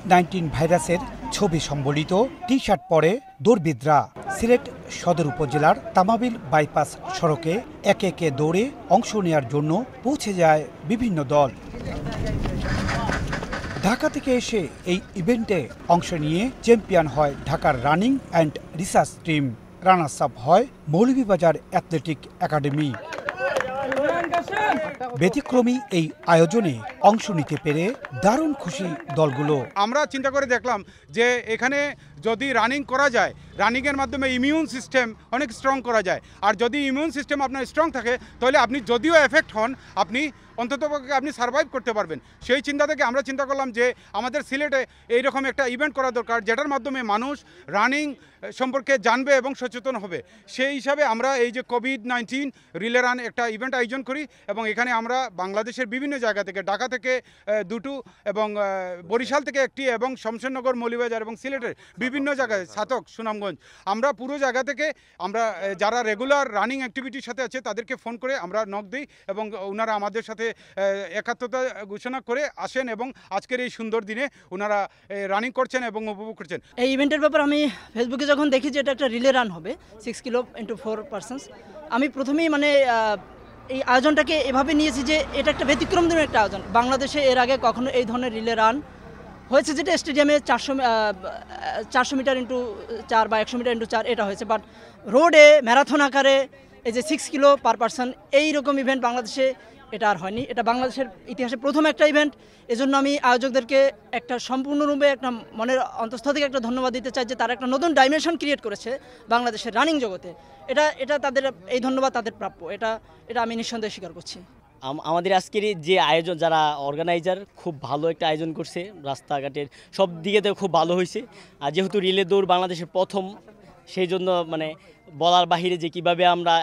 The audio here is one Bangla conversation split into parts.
কোভিড-19 ভাইরাসের ছবি সম্বলিত টি-শার্ট পরে দৌড়বিদরা সিলেট সদর উপজেলার তামাবিল বাইপাস সড়কে একে একে দৌড়ে অংশ নেয়ার জন্য পৌঁছে যায় বিভিন্ন দল। ঢাকা থেকে এসে এই ইভেন্টে অংশ নিয়ে চ্যাম্পিয়ন হয় ঢাকার running and research team, runners up হয় মৌলভীবাজার অ্যাথলেটিক একাডেমি। ব্যতিক্রমী এই আয়োজনে অংশ নিতে পেরে দারুণ খুশি দলগুলো। আমরা চিন্তা করে দেখলাম যে এখানে যদি রানিং করা যায়, রানিংয়ের মাধ্যমে ইমিউন সিস্টেম অনেক স্ট্রং করা যায়। আর যদি ইমিউন সিস্টেম আপনার স্ট্রং থাকে তাহলে আপনি যদিও এফেক্ট হন, আপনি অন্ততপক্ষে আপনি সার্ভাইভ করতে পারবেন। সেই চিন্তা থেকে আমরা চিন্তা করলাম যে আমাদের সিলেটে এইরকম একটা ইভেন্ট করা দরকার, যেটার মাধ্যমে মানুষ রানিং সম্পর্কে জানবে এবং সচেতন হবে। সেই হিসাবে আমরা এই যে কোভিড-19 রিলে রান একটা ইভেন্ট আয়োজন করি এবং এখানে আমরা বাংলাদেশের বিভিন্ন জায়গা থেকে, ঢাকা থেকে দুটো এবং বরিশাল থেকে একটি এবং শমশেরনগর, মৌলভীবাজার এবং সিলেটের বিভিন্ন জায়গায়, ছাতক, সুনামগঞ্জ, আমরা পুরো জায়গা থেকে আমরা যারা রেগুলার রানিং অ্যাক্টিভিটির সাথে আছে তাদেরকে ফোন করে আমরা নক দিই এবং ওনারা আমাদের সাথে একাত্মতা ঘোষণা করে আসেন এবং আজকের এই সুন্দর দিনে ওনারা রানিং করছেন এবং উপভোগ করছেন। এই ইভেন্টের ব্যাপারে আমি ফেসবুকে যখন দেখি যে এটা একটা রিলে রান হবে 6 কিলো ইন্টু 4 পার্সনস, আমি প্রথমেই এই আয়োজনটাকে এভাবে নিয়েছি যে এটা একটা ব্যতিক্রম ধরনের একটা আয়োজন। বাংলাদেশে এর আগে কখনো এই ধরনের রিলে রান হয়েছে যেটা স্টেডিয়ামে 400 মিটার ইন্টু 4 বা 100 মিটার ইন্টু 4 এটা হয়েছে, বাট রোডে ম্যারাথন আকারে এই যে 6 কিলো পার পার্সন এইরকম ইভেন্ট বাংলাদেশে এটা আর হয়নি। এটা বাংলাদেশের ইতিহাসে প্রথম একটা ইভেন্ট। এজন্য আমি আয়োজকদেরকে একটা সম্পূর্ণরূপে একটা মনের অন্তঃস্থল থেকে একটা ধন্যবাদ দিতে চাই যে তারা একটা নতুন ডাইমেনশন ক্রিয়েট করেছে বাংলাদেশের রানিং জগতে। এটা তাদের এই ধন্যবাদ তাদের প্রাপ্য। এটা আমি নিঃসন্দেহে স্বীকার করছি। আমাদের আজকের যে আয়োজন, যারা অর্গানাইজার খুব ভালো একটা আয়োজন করছে, রাস্তাঘাটের সব দিকেতেও খুব ভালো হয়েছে। আর যেহেতু রিলে দৌড় বাংলাদেশের প্রথম, সেই জন্য বলার বাহিরে যে কীভাবে আমরা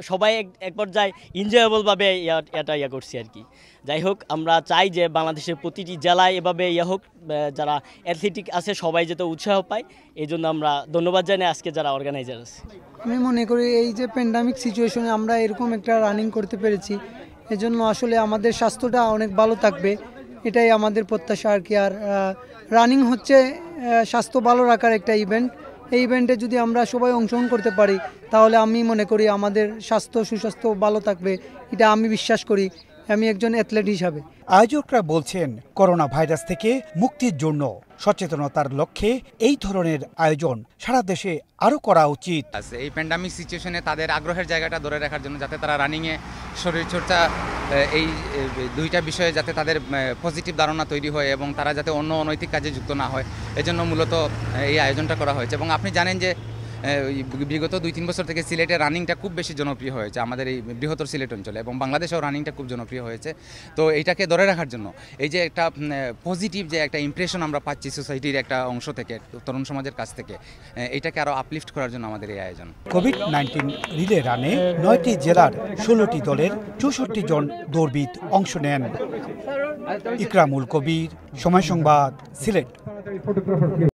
সবাই এক পর্যায়ে এনজয়েবলভাবে এটা করছি আর কি। যাই হোক, আমরা চাই যে বাংলাদেশের প্রতিটি জেলায় এভাবে হোক, যারা অ্যাথলেটিক আছে সবাই যাতে উৎসাহ পায়। এই জন্য আমরা ধন্যবাদ জানাই আজকে যারা অর্গানাইজার আছে। আমি মনে করি এই যে প্যান্ডামিক সিচুয়েশনে আমরা এরকম একটা রানিং করতে পেরেছি, এজন্য আসলে আমাদের স্বাস্থ্যটা অনেক ভালো থাকবে, এটাই আমাদের প্রত্যাশা আর কি। আর রানিং হচ্ছে স্বাস্থ্য ভালো রাখার একটা ইভেন্ট। এই ইভেন্টে যদি আমরা সবাই অংশগ্রহণ করতে পারি তাহলে আমি মনে করি আমাদের সুস্বাস্থ্য ভালো থাকবে, এটা আমি বিশ্বাস করি আমি একজন অ্যাথলেট হিসাবে। আয়োজকরা বলছেন করোনা ভাইরাস থেকে মুক্তির জন্য সচেতনতার লক্ষ্যে এই ধরনের আয়োজন সারা দেশে আরও করা উচিত। এই প্যান্ডামিক সিচুয়েশনে তাদের আগ্রহের জায়গাটা ধরে রাখার জন্য, যাতে তারা রানিংয়ে শরীরচর্চা, এই দুইটা বিষয়ে যাতে তাদের পজিটিভ ধারণা তৈরি হয় এবং তারা যাতে অন্য অনৈতিক কাজে যুক্ত না হয়, এজন্য মূলত এই আয়োজনটা করা হয়েছে। এবং আপনি জানেন যে বিগত 2-3 বছর থেকে সিলেটে রানিংটা খুব বেশি জনপ্রিয় হয়েছে আমাদের এই বৃহত্তর সিলেট অঞ্চলে, এবং বাংলাদেশেও রানিংটা খুব জনপ্রিয় হয়েছে। তো এইটাকে ধরে রাখার জন্য, এই যে একটা পজিটিভ যে একটা ইমপ্রেশন আমরা পাচ্ছি সোসাইটির একটা অংশ থেকে, তরুণ সমাজের কাছ থেকে, এইটাকে আরও আপলিফট করার জন্য আমাদের এই আয়োজন। কোভিড-19 রিলে রানে 9টি জেলার 16টি দলের 64 জন দৌড়বিদ অংশ নেন। ইকরামুল কবির, সময় সংবাদ, সিলেট।